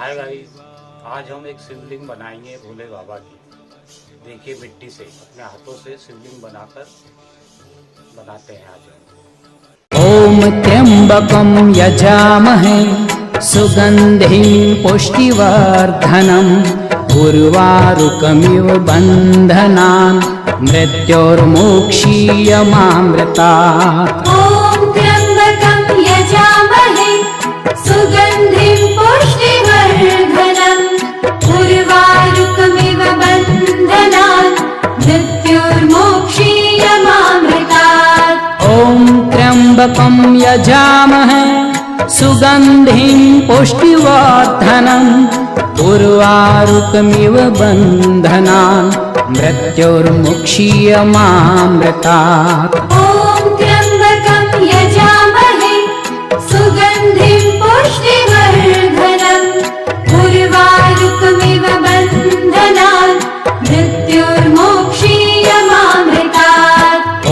Hi guys, आज हम एक शिवलिंग बनाएंगे भोले बाबा की। देखिए मिट्टी से अपने हाथों से शिवलिंग बनाकर बनाते हैं आज हम। ओम त्र्यंबकं यजामहे सुगंधिं पुष्टिवर्धनम् उर्वारुकमिव बन्धनान् मृत्योर्मोक्षीयमामृतात्। ॐ त्र्यंबकं यजामहे सुगन्धिं पुष्टिवर्धनम् उर्वारुकमिव बन्धनान् मृत्योर्मोक्षीयमामृतात्। ॐ त्र्यंबकं यजामहे सुगंधिं पुष्टिवर्धनम् उर्वारुकमिव बन्धनान् मृत्योर्मुक्षीयमामृतात्। ॐ त्र्यंबकं यजामहे सुगन्धिं पुष्टिवर्धनम् उर्वारुकमिव बन्धनान् मृत्योर्मोक्षीयमामृतात्। ॐ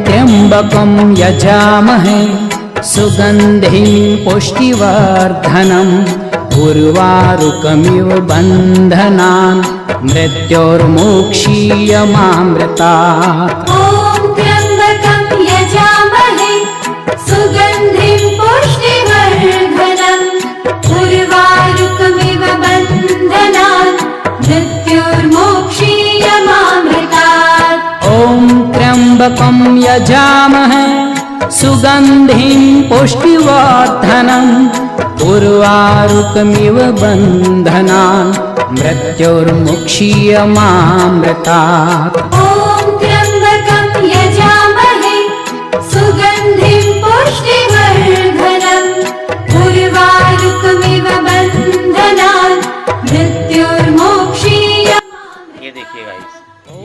त्र्यंबकं यजामहे सुगंधिं पुष्टिवर्धनम् उर्वारुकमिव बन्धनान् मृत्योर्मुक्षीयमामृतात्। ॐ त्र्यंबकं यजामहे सुगन्धिं पुष्टिवर्धनम् उर्वारुकमिव बन्धनान् मृत्योर्मोक्षीयमामृतात्। ॐ त्र्यंबकं यजामहे सुगंधिं पुष्टिवर्धनम् उर्वारुकमिव बन्धनान् मृत्योर्मुक्षीयमामृतात्। ॐ त्र्यंबकं यजामहे सुगन्धिं पुष्टिवर्धनम् उर्वारुकमिव बन्धनान् मृत्योर्मोक्षीयमामृतात्। ये देखिए गाइस,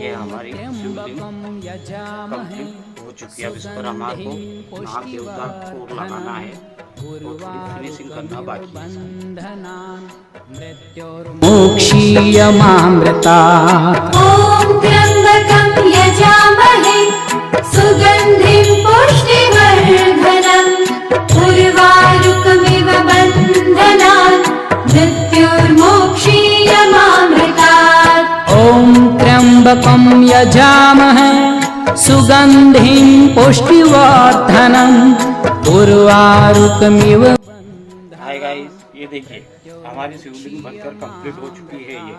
ये हमारी शिवलिंग कंप्लीट हो चुकी है। अब इस पर हमको नाग देवता को लगाना है और थोड़ी फिनिशिंग करना बाकी है। मोक्षीयमामृतात्। ॐ त्र्यंबकं यजामहे सुगन्धिं पुष्टिवर्धनम् उर्वारुकमिव बन्धनान् मृत्योर्मोक्षीयमामृतात्। ॐ त्र्यंबकं यजामहे सुगंधिं पुष्टिवर्धनम् उर्वारुकमिव। हाय गाइस, ये देखिए हमारी शिवलिंग बनकर कंप्लीट हो चुकी है। ये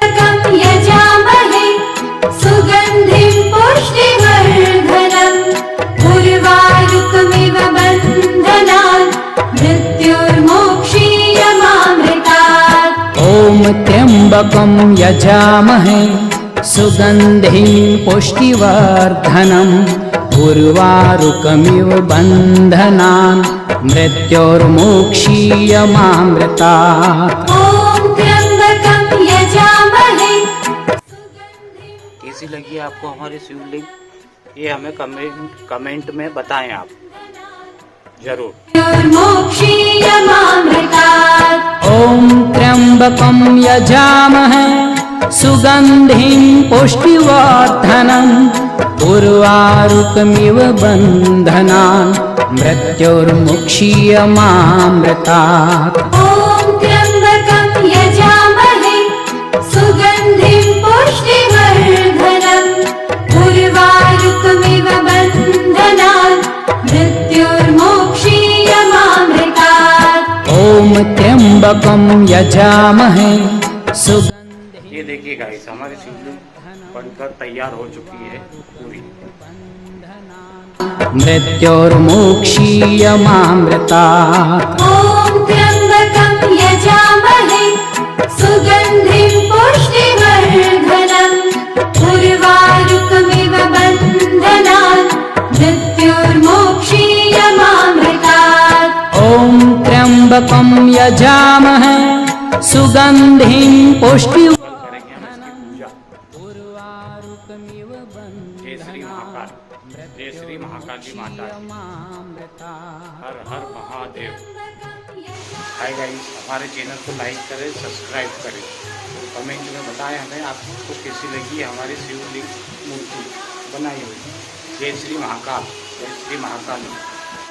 त्र्यंबकं यजामहे सुगन्धिं पुष्टिवर्धनम् उर्वारुकमिव बन्धनान् मृत्योर्मोक्षीयमामृतात्। ॐ त्र्यंबकं यजामहे सुगंधिं पुष्टिवर्धनम् उर्वारुकमिव बन्धनान् मृत्योर्मुक्षीयमामृतात्। ॐ त्र्यंबकं यजामहे। कैसी लगी आपको हमारी शिवलिंग? ये हमें कमेंट में बताएं आप जरूर। मृत्योर्मोक्षीयमामृतात्। ॐ त्र्यंबकं यजामहे सुगंधिं पुष्टिवर्धनम् उर्वारुकमिव बन्धनान् मृत्योर्मुक्षीयमामृतात्। ॐ त्र्यंबकं यजामहे सुगन्धिं पुष्टिवर्धनम् उर्वारुकमिव बन्धनान् मृत्योर्मोक्षीयमामृतात्। ॐ त्र्यंबकं यजामहे ये देखिए गाइस, हमारी शिवलिंग बनकर तैयार हो चुकी है पूरी। मृत्योर्मुक्षीयमामृतात्। ॐ त्र्यंबकं यजामहे सुगन्धिं पुष्टिवर्धनम् उर्वारुकमिव बन्धनान् मृत्योर्मोक्षीयमामृतात्। ॐ त्र्यंबकं यजामहे सुगंधिं करेंगे हम इसकी पूजा। जय श्री महाकाल, जय श्री महाकाल जी माता की। हर हर महादेव। हाय गाइस, हमारे चैनल को लाइक करें, सब्सक्राइब करें, कमेंट में बताएं हमें आपको कैसी लगी हमारी शिवलिंग मूर्ति बनाई हुई। जय श्री महाकाल, जय श्री महाकाल।